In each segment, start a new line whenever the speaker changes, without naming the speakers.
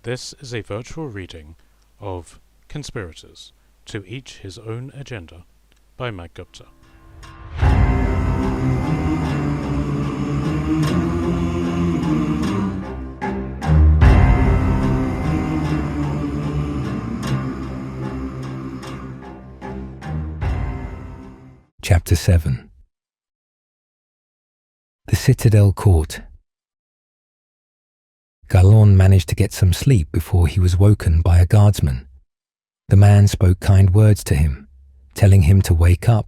This is a virtual reading of Conspirators, To Each His Own Agenda by Matt Gupta.
Chapter 7. The Citadel Court. Galon managed to get some sleep before he was woken by a guardsman. The man spoke kind words to him, telling him to wake up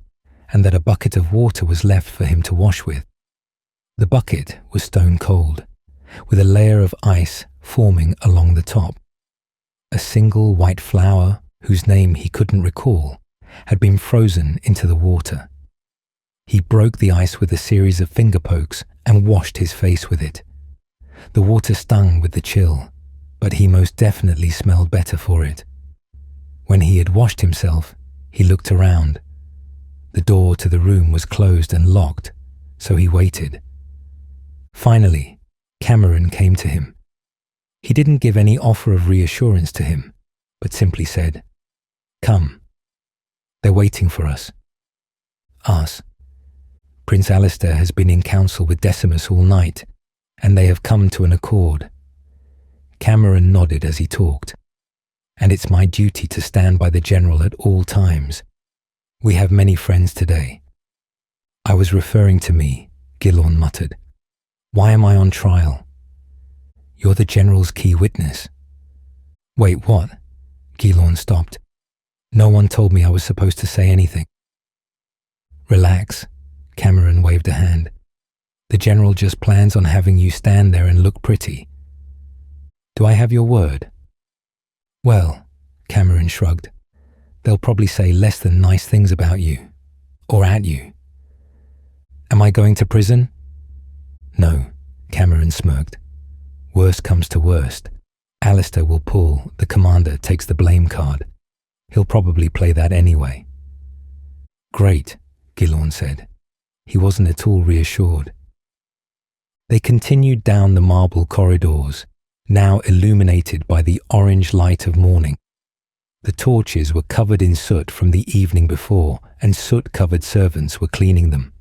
and that a bucket of water was left for him to wash with. The bucket was stone cold, with a layer of ice forming along the top. A single white flower, whose name he couldn't recall, had been frozen into the water. He broke the ice with a series of finger pokes and washed his face with it. The water stung with the chill, but he most definitely smelled better for it. When he had washed himself, he looked around. The door to the room was closed and locked, so he waited. Finally, Cameron came to him. He didn't give any offer of reassurance to him, but simply said, "Come. They're waiting for us." "Us. Prince Alistair has been in council with Decimus all night, and they have come to an accord." Cameron nodded as he talked. "And it's my duty to stand by the general at all times. We have many friends today." "I was referring to me," Gilorn muttered. "Why am I on trial?" "You're the general's key witness." "Wait, what?" Gilorn stopped. "No one told me I was supposed to say anything." "Relax." Cameron waved a hand. "The general just plans on having you stand there and look pretty." "Do I have your word?" "Well," Cameron shrugged, "they'll probably say less than nice things about you. Or at you." "Am I going to prison?" "No," Cameron smirked. "Worst comes to worst. Alistair will pull the commander takes the blame card. He'll probably play that anyway." "Great," Gilorn said. He wasn't at all reassured. They continued down the marble corridors, now illuminated by the orange light of morning. The torches were covered in soot from the evening before, and soot-covered servants were cleaning them.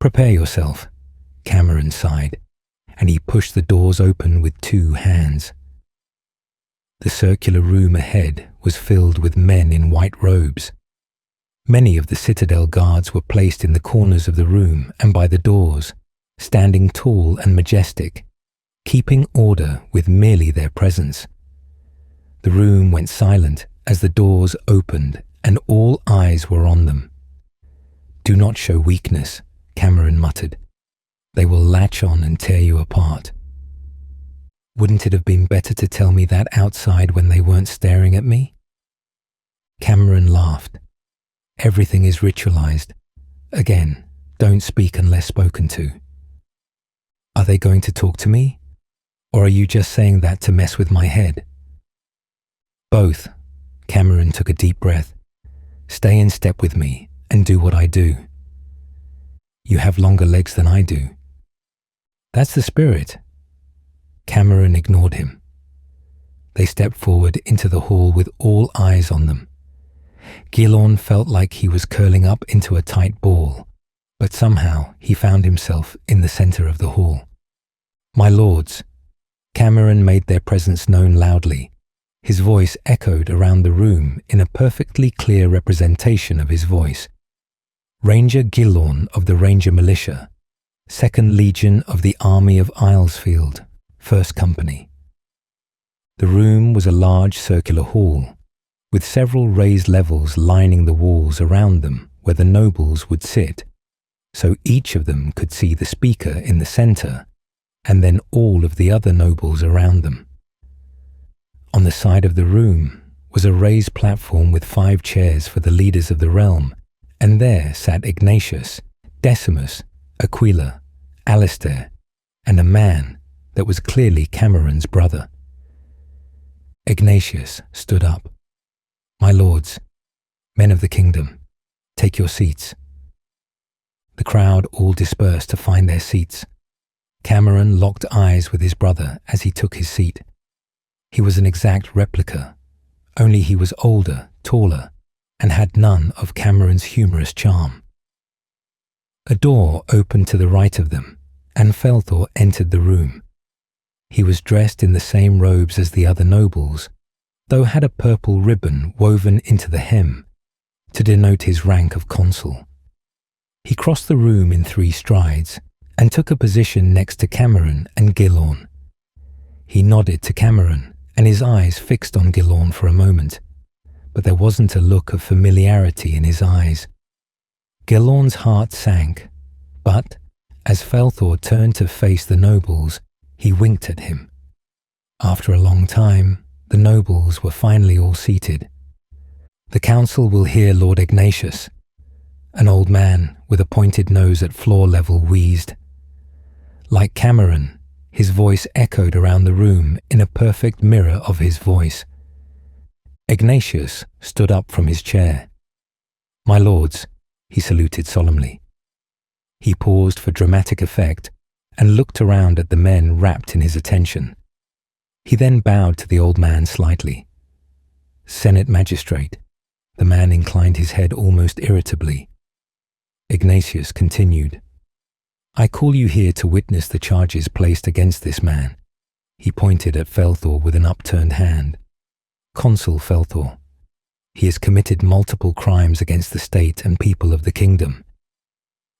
"Prepare yourself," Cameron sighed, and he pushed the doors open with 2 hands. The circular room ahead was filled with men in white robes. Many of the Citadel guards were placed in the corners of the room and by the doors, standing tall and majestic, keeping order with merely their presence. The room went silent as the doors opened and all eyes were on them. "Do not show weakness," Cameron muttered. "They will latch on and tear you apart." "Wouldn't it have been better to tell me that outside when they weren't staring at me?" Cameron laughed. "Everything is ritualized. Again, don't speak unless spoken to." "Are they going to talk to me? Or are you just saying that to mess with my head?" "Both." Cameron took a deep breath. "Stay in step with me and do what I do." "You have longer legs than I do." "That's the spirit." Cameron ignored him. They stepped forward into the hall with all eyes on them. Gilorn felt like he was curling up into a tight ball, but somehow he found himself in the center of the hall. "My lords," Cameron made their presence known loudly. His voice echoed around the room in a perfectly clear representation of his voice. "Ranger Gilorn of the Ranger Militia, 2nd Legion of the Army of Islesfield, 1st Company." The room was a large circular hall, with several raised levels lining the walls around them where the nobles would sit, so each of them could see the speaker in the center, and then all of the other nobles around them. On the side of the room was a raised platform with 5 chairs for the leaders of the realm, and there sat Ignatius, Decimus, Aquila, Alistair, and a man that was clearly Cameron's brother. Ignatius stood up. "My lords, men of the kingdom, take your seats." The crowd all dispersed to find their seats. Cameron locked eyes with his brother as he took his seat. He was an exact replica, only he was older, taller, and had none of Cameron's humorous charm. A door opened to the right of them, and Faelthor entered the room. He was dressed in the same robes as the other nobles, though had a purple ribbon woven into the hem to denote his rank of consul. He crossed the room in 3 strides and took a position next to Cameron and Gilorn. He nodded to Cameron, and his eyes fixed on Gilorn for a moment, but there wasn't a look of familiarity in his eyes. Gilorn's heart sank, but as Faelthor turned to face the nobles, he winked at him. After a long time, the nobles were finally all seated. "The council will hear Lord Ignatius," an old man with a pointed nose at floor level wheezed. Like Cameron, his voice echoed around the room in a perfect mirror of his voice. Ignatius stood up from his chair. "My lords," he saluted solemnly. He paused for dramatic effect and looked around at the men rapt in his attention. He then bowed to the old man slightly. "Senate magistrate." The man inclined his head almost irritably. Ignatius continued, "I call you here to witness the charges placed against this man." He pointed at Faelthor with an upturned hand. "Consul Faelthor. He has committed multiple crimes against the state and people of the kingdom."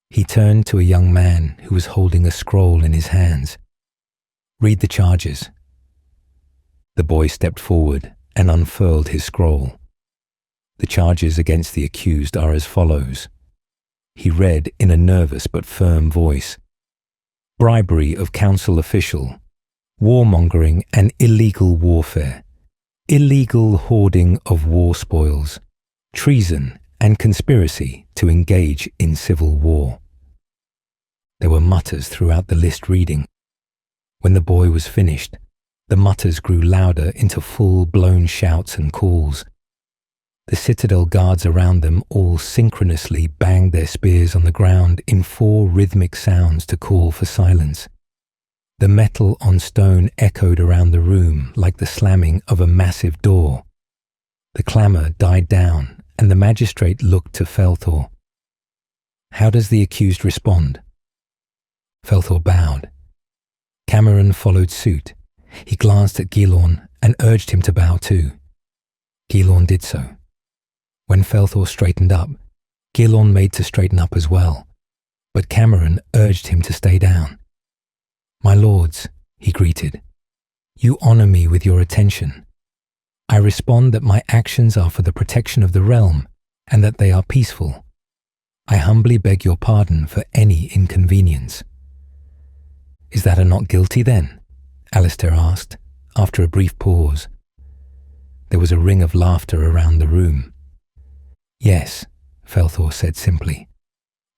He turned to a young man who was holding a scroll in his hands. "Read the charges." The boy stepped forward and unfurled his scroll. "The charges against the accused are as follows." He read in a nervous but firm voice. "Bribery of council official, warmongering and illegal warfare, illegal hoarding of war spoils, treason and conspiracy to engage in civil war." There were mutters throughout the list reading. When the boy was finished, the mutters grew louder into full-blown shouts and calls. The citadel guards around them all synchronously banged their spears on the ground in 4 rhythmic sounds to call for silence. The metal on stone echoed around the room like the slamming of a massive door. The clamour died down, and the magistrate looked to Faelthor. "How does the accused respond?" Faelthor bowed. Cameron followed suit. He glanced at Gilorn and urged him to bow too. Gilorn did so. When Faelthor straightened up, Gilorn made to straighten up as well, but Cameron urged him to stay down. "My lords," he greeted, "you honour me with your attention. I respond that my actions are for the protection of the realm and that they are peaceful. I humbly beg your pardon for any inconvenience." "Is that a not guilty then?" Alistair asked, after a brief pause. There was a ring of laughter around the room. "Yes," Faelthor said simply.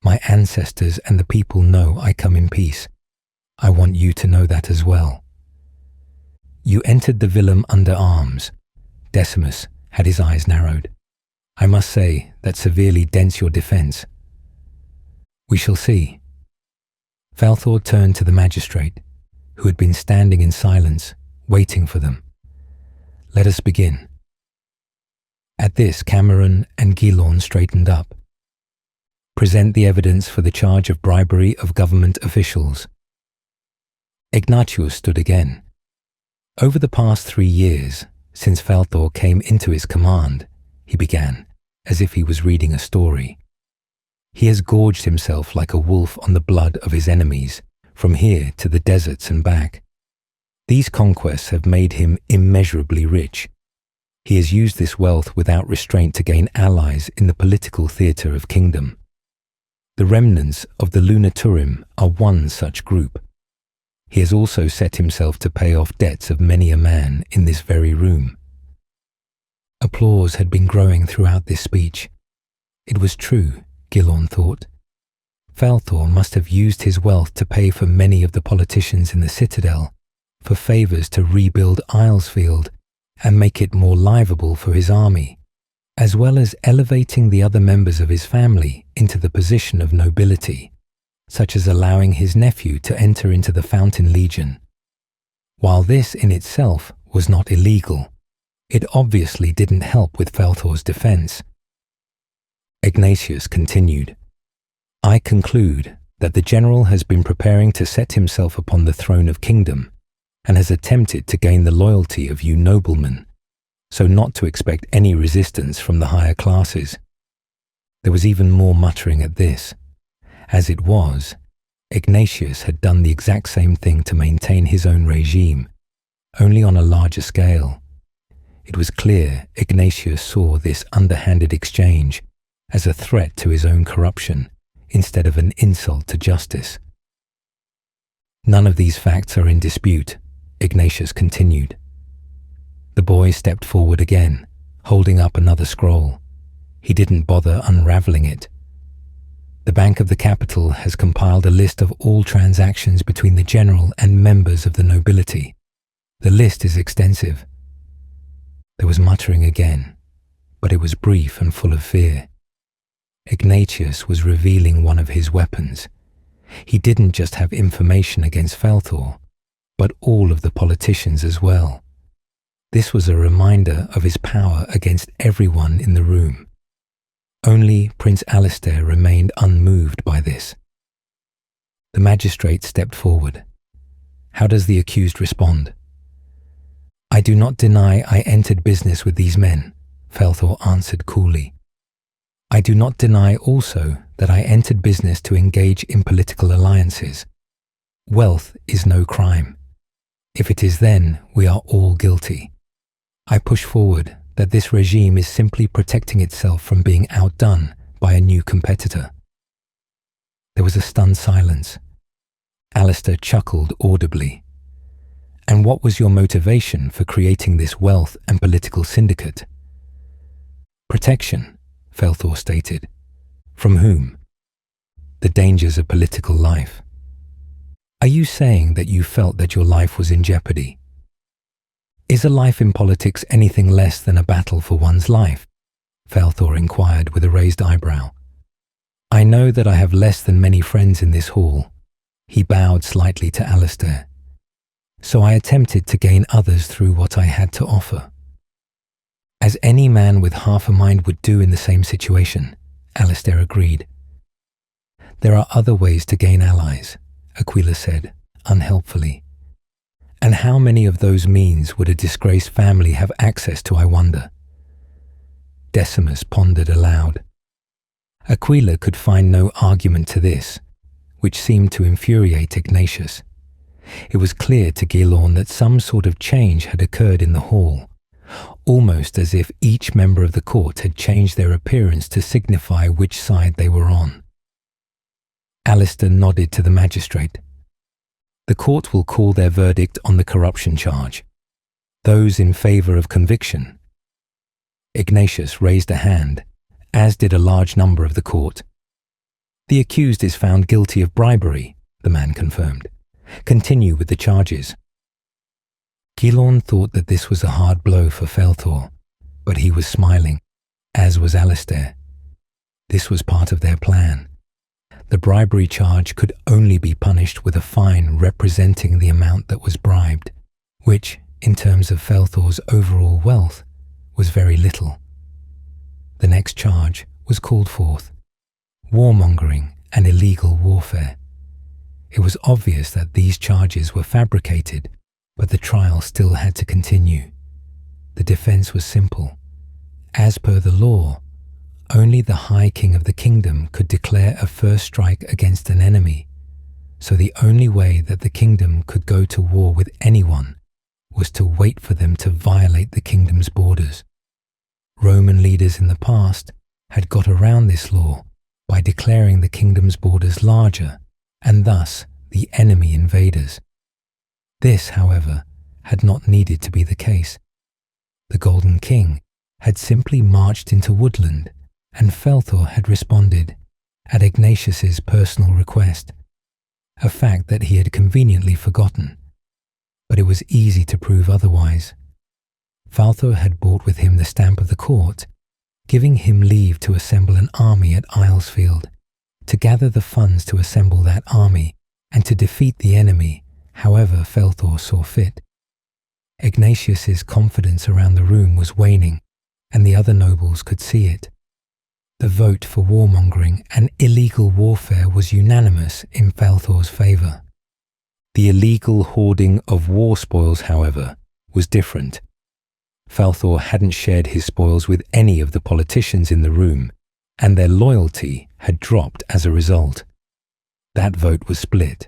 "My ancestors and the people know I come in peace. I want you to know that as well." "You entered the villum under arms." Decimus had his eyes narrowed. "I must say that severely dents your defence." "We shall see." Faelthor turned to the magistrate, who had been standing in silence, waiting for them. "Let us begin." At this, Cameron and Gilorn straightened up. "Present the evidence for the charge of bribery of government officials." Ignatius stood again. "Over the past 3 years, since Faelthor came into his command," he began, as if he was reading a story, "he has gorged himself like a wolf on the blood of his enemies, from here to the deserts and back. These conquests have made him immeasurably rich. He has used this wealth without restraint to gain allies in the political theatre of kingdom. The remnants of the Lunaturim are one such group. He has also set himself to pay off debts of many a man in this very room." Applause had been growing throughout this speech. It was true, Gilorn thought. Faelthor must have used his wealth to pay for many of the politicians in the citadel, for favours to rebuild Islesfield and make it more livable for his army, as well as elevating the other members of his family into the position of nobility, such as allowing his nephew to enter into the Fountain Legion. While this in itself was not illegal, it obviously didn't help with Faelthor's defense. Ignatius continued, "I conclude that the general has been preparing to set himself upon the throne of kingdom and has attempted to gain the loyalty of you noblemen, so not to expect any resistance from the higher classes." There was even more muttering at this. As it was, Ignatius had done the exact same thing to maintain his own regime, only on a larger scale. It was clear Ignatius saw this underhanded exchange as a threat to his own corruption instead of an insult to justice. "None of these facts are in dispute," Ignatius continued. The boy stepped forward again, holding up another scroll. He didn't bother unraveling it. "The Bank of the Capital has compiled a list of all transactions between the general and members of the nobility. The list is extensive." There was muttering again, but it was brief and full of fear. Ignatius was revealing one of his weapons. He didn't just have information against Faelthor, but all of the politicians as well. This was a reminder of his power against everyone in the room. Only Prince Alistair remained unmoved by this. The magistrate stepped forward. "How does the accused respond?" "I do not deny I entered business with these men," Faelthor answered coolly. "I do not deny also that I entered business to engage in political alliances. Wealth is no crime. If it is, then we are all guilty. I push forward that this regime is simply protecting itself from being outdone by a new competitor." There was a stunned silence. Alistair chuckled audibly. "And what was your motivation for creating this wealth and political syndicate?" "Protection," Faelthor stated. "From whom?" "The dangers of political life." "Are you saying that you felt that your life was in jeopardy?" "Is a life in politics anything less than a battle for one's life?" Faelthor inquired with a raised eyebrow. "I know that I have less than many friends in this hall." He bowed slightly to Alistair. "So I attempted to gain others through what I had to offer." "As any man with half a mind would do in the same situation," Alistair agreed. "There are other ways to gain allies," Aquila said, unhelpfully. "And how many of those means would a disgraced family have access to, I wonder?" Decimus pondered aloud. Aquila could find no argument to this, which seemed to infuriate Ignatius. It was clear to Guilorn that some sort of change had occurred in the hall, almost as if each member of the court had changed their appearance to signify which side they were on. Alistair nodded to the magistrate. "The court will call their verdict on the corruption charge. Those in favour of conviction." Ignatius raised a hand, as did a large number of the court. "The accused is found guilty of bribery," the man confirmed. "Continue with the charges." Guilorn thought that this was a hard blow for Faelthor, but he was smiling, as was Alistair. This was part of their plan. The bribery charge could only be punished with a fine representing the amount that was bribed, which, in terms of Faelthor's overall wealth, was very little. The next charge was called forth: warmongering and illegal warfare. It was obvious that these charges were fabricated, but the trial still had to continue. The defense was simple. As per the law, only the High King of the kingdom could declare a first strike against an enemy, so the only way that the kingdom could go to war with anyone was to wait for them to violate the kingdom's borders. Roman leaders in the past had got around this law by declaring the kingdom's borders larger, and thus the enemy invaders. This, however, had not needed to be the case. The Golden King had simply marched into woodland, and Faelthor had responded, at Ignatius's personal request, a fact that he had conveniently forgotten. But it was easy to prove otherwise. Faelthor had brought with him the stamp of the court, giving him leave to assemble an army at Islesfield, to gather the funds to assemble that army, and to defeat the enemy, however Faelthor saw fit. Ignatius's confidence around the room was waning, and the other nobles could see it. The vote for warmongering and illegal warfare was unanimous in Faelthor's favour. The illegal hoarding of war spoils, however, was different. Faelthor hadn't shared his spoils with any of the politicians in the room, and their loyalty had dropped as a result. That vote was split,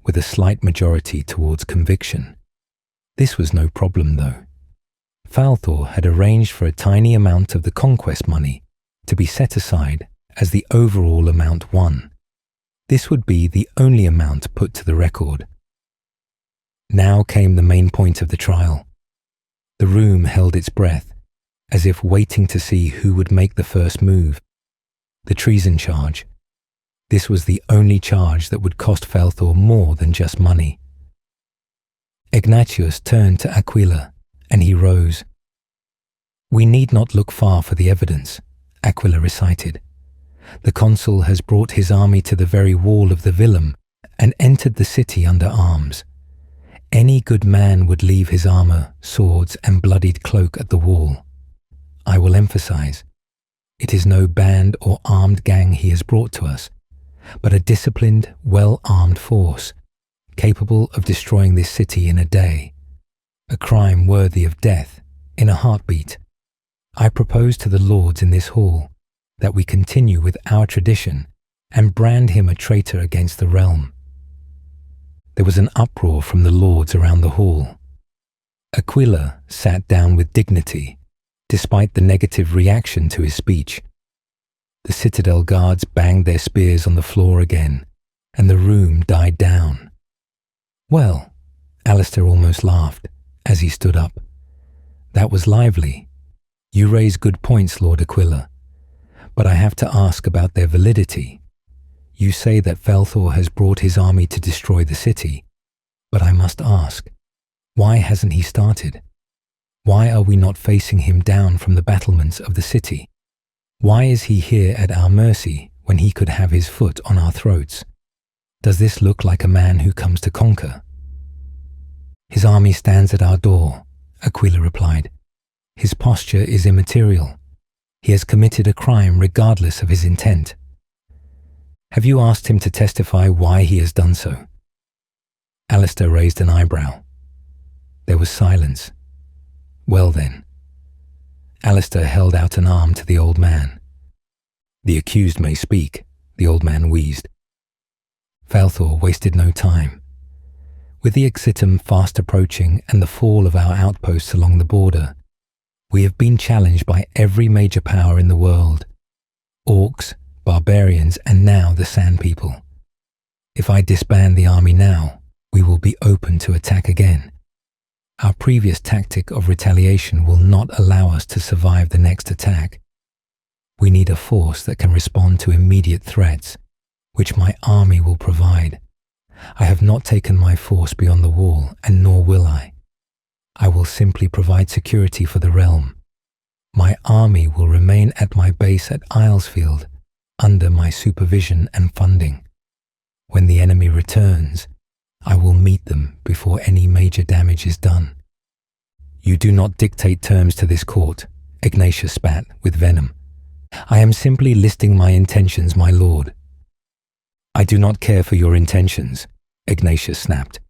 with a slight majority towards conviction. This was no problem, though. Faelthor had arranged for a tiny amount of the conquest money to be set aside as the overall amount won. This would be the only amount put to the record. Now came the main point of the trial. The room held its breath, as if waiting to see who would make the first move. The treason charge. This was the only charge that would cost Faelthor more than just money. Ignatius turned to Aquila, and he rose. "We need not look far for the evidence," Aquila recited. "The consul has brought his army to the very wall of the villum and entered the city under arms. Any good man would leave his armor, swords, and bloodied cloak at the wall. I will emphasize, it is no band or armed gang he has brought to us, but a disciplined, well-armed force, capable of destroying this city in a day, a crime worthy of death in a heartbeat. I propose to the lords in this hall that we continue with our tradition and brand him a traitor against the realm." There was an uproar from the lords around the hall. Aquila sat down with dignity, despite the negative reaction to his speech. The citadel guards banged their spears on the floor again, and the room died down. "Well," Alistair almost laughed as he stood up. "That was lively. You raise good points, Lord Aquila, but I have to ask about their validity. You say that Faelthor has brought his army to destroy the city, but I must ask, why hasn't he started? Why are we not facing him down from the battlements of the city? Why is he here at our mercy when he could have his foot on our throats? Does this look like a man who comes to conquer?" "His army stands at our door," Aquila replied. "His posture is immaterial. He has committed a crime regardless of his intent." "Have you asked him to testify why he has done so?" Alistair raised an eyebrow. There was silence. "Well then." Alistair held out an arm to the old man. "The accused may speak," the old man wheezed. Faelthor wasted no time. With the exitum fast approaching and the fall of our outposts along the border, we have been challenged by every major power in the world. Orcs, barbarians, and now the Sand People. If I disband the army now, we will be open to attack again. Our previous tactic of retaliation will not allow us to survive the next attack. We need a force that can respond to immediate threats, which my army will provide. I have not taken my force beyond the wall, and nor will I. I will simply provide security for the realm. My army will remain at my base at Islesfield, under my supervision and funding. When the enemy returns, I will meet them before any major damage is done. "You do not dictate terms to this court," Ignatius spat with venom. "I am simply listing my intentions, my lord." "I do not care for your intentions," Ignatius snapped.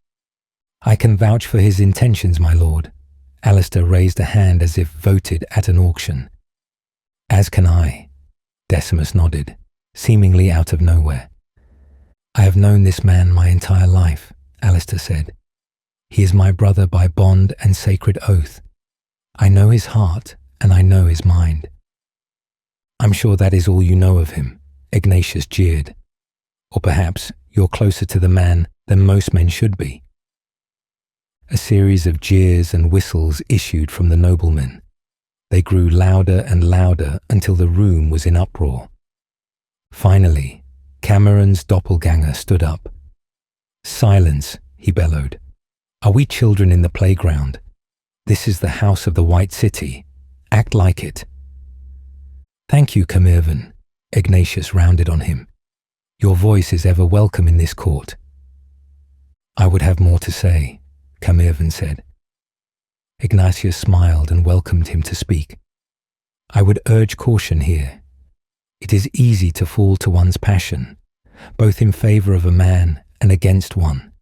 "I can vouch for his intentions, my lord." Alistair raised a hand as if voted at an auction. "As can I." Decimus nodded, seemingly out of nowhere. "I have known this man my entire life," Alistair said. "He is my brother by bond and sacred oath. I know his heart and I know his mind." "I'm sure that is all you know of him," Ignatius jeered. "Or perhaps you're closer to the man than most men should be." A series of jeers and whistles issued from the noblemen. They grew louder and louder until the room was in uproar. Finally, Cameron's doppelganger stood up. "Silence," he bellowed. "Are we children in the playground? This is the house of the White City. Act like it." "Thank you, Camervan," Ignatius rounded on him. "Your voice is ever welcome in this court." "I would have more to say," Camervan said. Ignatius smiled and welcomed him to speak. I would urge caution here. It is easy to fall to one's passion, both in favor of a man and against one.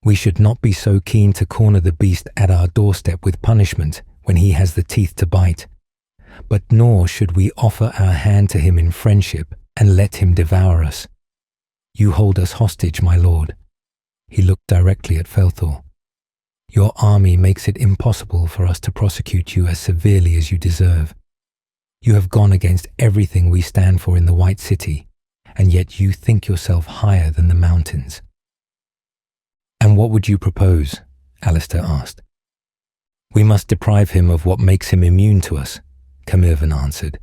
We should not be so keen to corner the beast at our doorstep with punishment when he has the teeth to bite, but nor should we offer our hand to him in friendship and let him devour us. You hold us hostage, my lord. He looked directly at Faelthor. Your army makes it impossible for us to prosecute you as severely as you deserve. You have gone against everything we stand for in the White City, and yet you think yourself higher than the mountains. And what would you propose? Alistair asked. We must deprive him of what makes him immune to us, Camervan answered.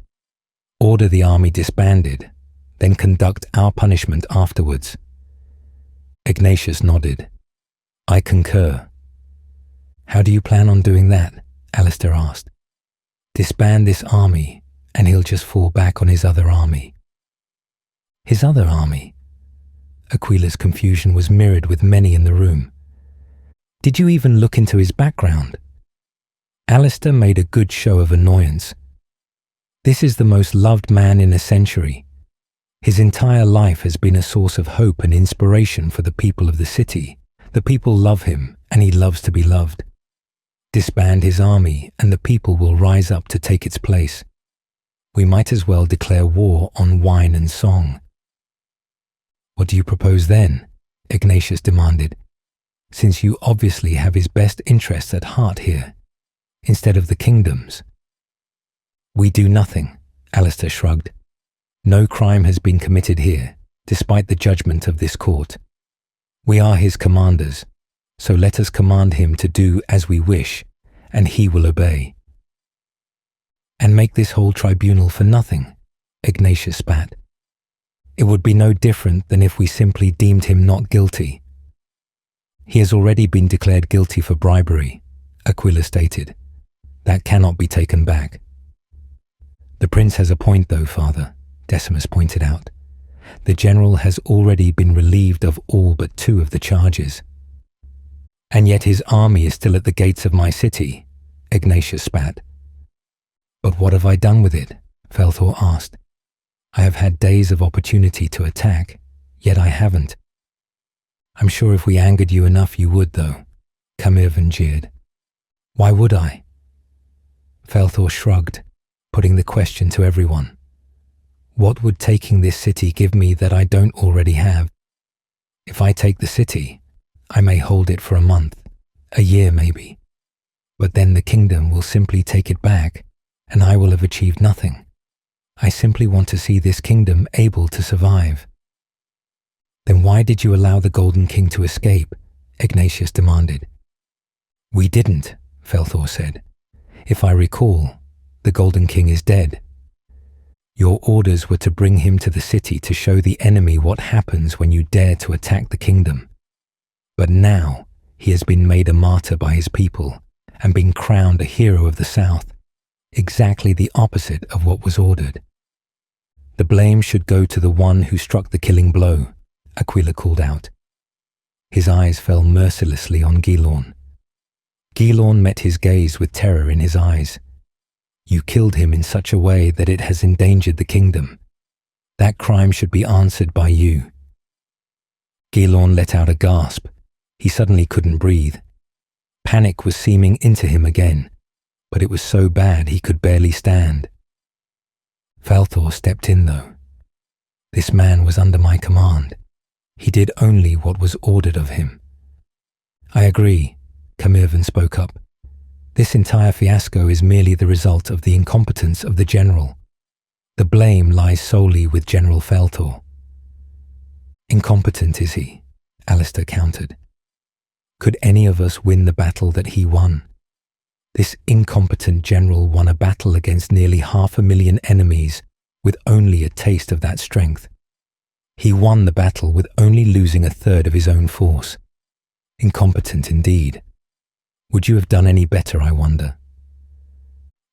Order the army disbanded, then conduct our punishment afterwards. Ignatius nodded. I concur. How do you plan on doing that? Alistair asked. Disband this army, and he'll just fall back on his other army. His other army? Aquila's confusion was mirrored with many in the room. Did you even look into his background? Alistair made a good show of annoyance. This is the most loved man in a century. His entire life has been a source of hope and inspiration for the people of the city. The people love him, and he loves to be loved. Disband his army, and the people will rise up to take its place. We might as well declare war on wine and song. What do you propose then? Ignatius demanded, since you obviously have his best interests at heart here, instead of the kingdom's. We do nothing, Alistair shrugged. No crime has been committed here, despite the judgment of this court. We are his commanders, so let us command him to do as we wish, and he will obey. And make this whole tribunal for nothing, Ignatius spat. It would be no different than if we simply deemed him not guilty. He has already been declared guilty for bribery, Aquila stated. That cannot be taken back. The prince has a point though, father, Decimus pointed out. The general has already been relieved of all but 2 of the charges. And yet his army is still at the gates of my city, Ignatius spat. But what have I done with it? Faelthor asked. I have had days of opportunity to attack, yet I haven't. I'm sure if we angered you enough you would, though, Camervan jeered. Why would I? Faelthor shrugged, putting the question to everyone. What would taking this city give me that I don't already have? If I take the city, I may hold it for a month, a year maybe. But then the kingdom will simply take it back, and I will have achieved nothing. I simply want to see this kingdom able to survive. Then why did you allow the Golden King to escape? Ignatius demanded. We didn't, Faelthor said. If I recall, the Golden King is dead. Your orders were to bring him to the city to show the enemy what happens when you dare to attack the kingdom. But now he has been made a martyr by his people and been crowned a hero of the South, exactly the opposite of what was ordered. The blame should go to the one who struck the killing blow, Aquila called out. His eyes fell mercilessly on Gilorn. Gilorn met his gaze with terror in his eyes. You killed him in such a way that it has endangered the kingdom. That crime should be answered by you. Gilorn let out a gasp. He suddenly couldn't breathe. Panic was seeming into him again, but it was so bad he could barely stand. Faelthor stepped in though. This man was under my command. He did only what was ordered of him. I agree, Camervan spoke up. This entire fiasco is merely the result of the incompetence of the general. The blame lies solely with General Faelthor. Incompetent is he, Alistair countered. Could any of us win the battle that he won? This incompetent general won a battle against nearly 500,000 enemies with only a taste of that strength. He won the battle with only losing 1/3 of his own force. Incompetent indeed. Would you have done any better, I wonder?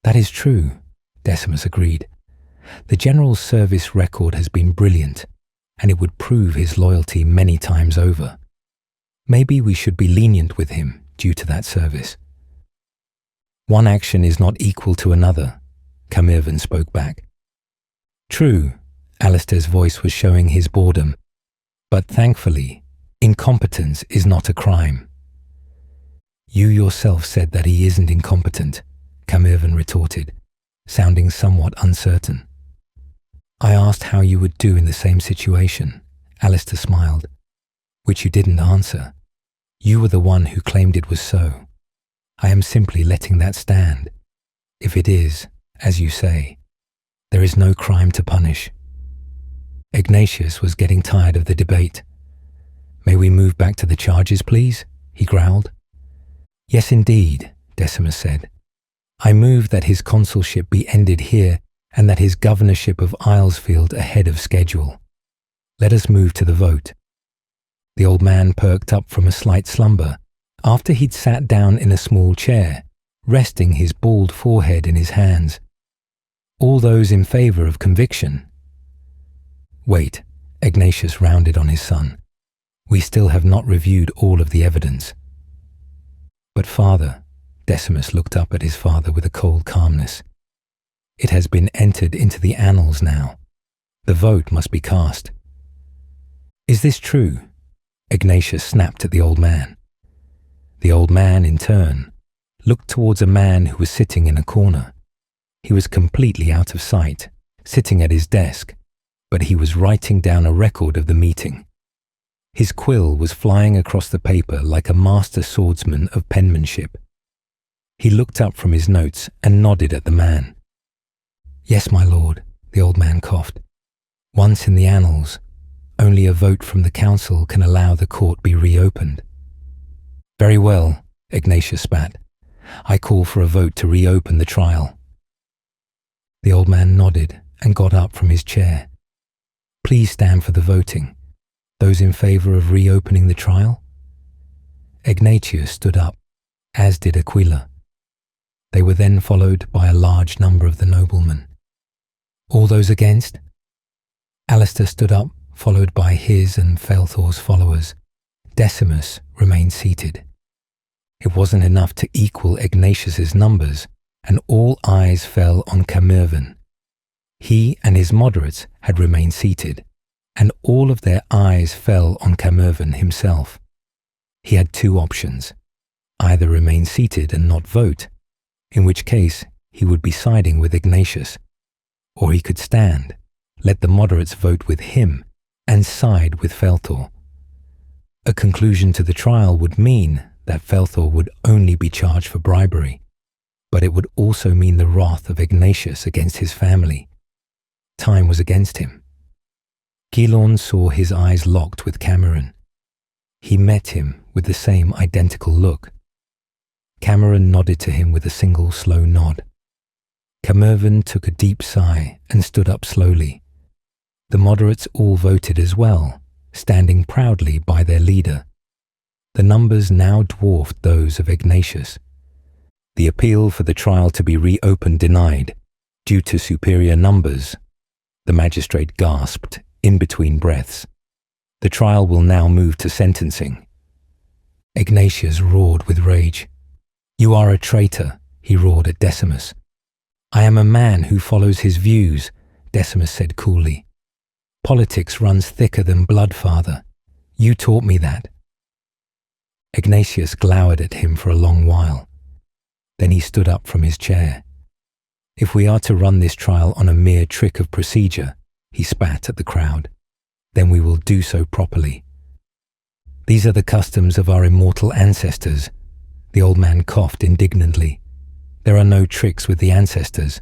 That is true, Decimus agreed. The general's service record has been brilliant, and it would prove his loyalty many times over. Maybe we should be lenient with him due to that service. One action is not equal to another, Camervan spoke back. True, Alistair's voice was showing his boredom, but thankfully, incompetence is not a crime. You yourself said that he isn't incompetent, Camervan retorted, sounding somewhat uncertain. I asked how you would do in the same situation, Alistair smiled, which you didn't answer. You were the one who claimed it was so. I am simply letting that stand. If it is, as you say, there is no crime to punish. Ignatius was getting tired of the debate. May we move back to the charges, please? He growled. Yes, indeed, Decimus said. I move that his consulship be ended here and that his governorship of Islesfield ahead of schedule. Let us move to the vote. The old man perked up from a slight slumber after he'd sat down in a small chair, resting his bald forehead in his hands. All those in favour of conviction. Wait, Ignatius rounded on his son. We still have not reviewed all of the evidence. But father, Decimus looked up at his father with a cold calmness. It has been entered into the annals now. The vote must be cast. Is this true? Ignatius snapped at the old man. The old man, in turn, looked towards a man who was sitting in a corner. He was completely out of sight, sitting at his desk, but he was writing down a record of the meeting. His quill was flying across the paper like a master swordsman of penmanship. He looked up from his notes and nodded at the man. Yes, my lord, the old man coughed. Once in the annals, only a vote from the council can allow the court be reopened. Very well, Ignatius spat. I call for a vote to reopen the trial. The old man nodded and got up from his chair. Please stand for the voting. Those in favour of reopening the trial? Ignatius stood up, as did Aquila. They were then followed by a large number of the noblemen. All those against? Alistair stood up, followed by his and Faelthor's followers. Decimus remained seated. It wasn't enough to equal Ignatius's numbers, and all eyes fell on Camervan. He and his moderates had remained seated, and all of their eyes fell on Camervan himself. He had two options: either remain seated and not vote, in which case he would be siding with Ignatius, or he could stand, let the moderates vote with him, and side with Faelthor. A conclusion to the trial would mean that Faelthor would only be charged for bribery, but it would also mean the wrath of Ignatius against his family. Time was against him. Gilon saw his eyes locked with Cameron. He met him with the same identical look. Cameron nodded to him with a single slow nod. Camervan took a deep sigh and stood up slowly. The moderates all voted as well, standing proudly by their leader. The numbers now dwarfed those of Ignatius. The appeal for the trial to be reopened denied, due to superior numbers. The magistrate gasped, in between breaths. The trial will now move to sentencing. Ignatius roared with rage. You are a traitor, he roared at Decimus. I am a man who follows his views, Decimus said coolly. Politics runs thicker than blood, father. You taught me that. Ignatius glowered at him for a long while. Then he stood up from his chair. If we are to run this trial on a mere trick of procedure, he spat at the crowd, then we will do so properly. These are the customs of our immortal ancestors. The old man coughed indignantly. There are no tricks with the ancestors.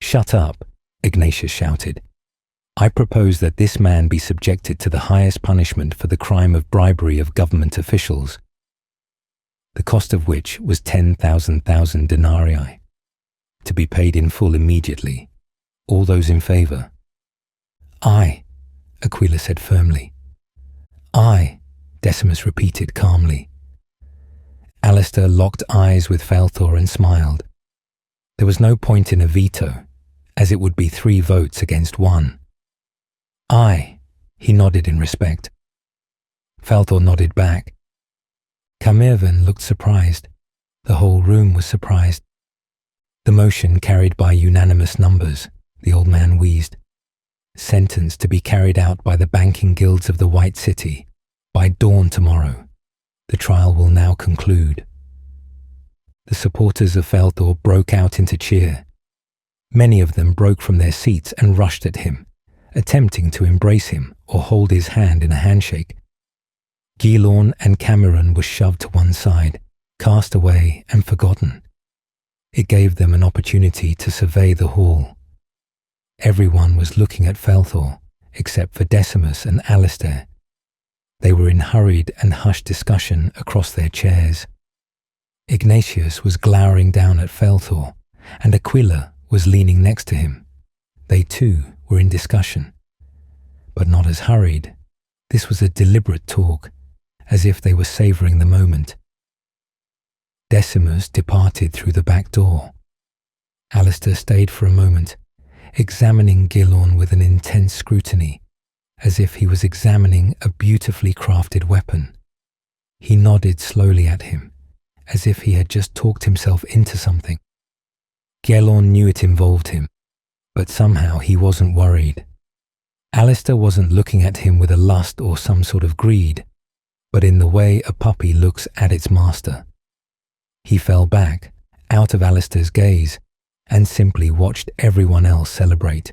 Shut up, Ignatius shouted. I propose that this man be subjected to the highest punishment for the crime of bribery of government officials, the cost of which was 10,000 denarii, to be paid in full immediately. All those in favour? Aye, Aquila said firmly. Aye, Decimus repeated calmly. Alistair locked eyes with Faelthor and smiled. There was no point in a veto, as it would be 3 votes against 1. Aye, he nodded in respect. Faelthor nodded back. Camervan looked surprised. The whole room was surprised. The motion carried by unanimous numbers, the old man wheezed. Sentence to be carried out by the banking guilds of the White City by dawn tomorrow. The trial will now conclude. The supporters of Faelthor broke out into cheer. Many of them broke from their seats and rushed at him, attempting to embrace him or hold his hand in a handshake. Gilorn and Cameron were shoved to one side, cast away and forgotten. It gave them an opportunity to survey the hall. Everyone was looking at Faelthor, except for Decimus and Alistair. They were in hurried and hushed discussion across their chairs. Ignatius was glowering down at Faelthor, and Aquila was leaning next to him. They too were in discussion, but not as hurried. This was a deliberate talk, as if they were savouring the moment. Decimus departed through the back door. Alistair stayed for a moment, examining Gilorn with an intense scrutiny, as if he was examining a beautifully crafted weapon. He nodded slowly at him, as if he had just talked himself into something. Gilorn knew it involved him, but somehow he wasn't worried. Alistair wasn't looking at him with a lust or some sort of greed, but in the way a puppy looks at its master. He fell back, out of Alistair's gaze, and simply watched everyone else celebrate.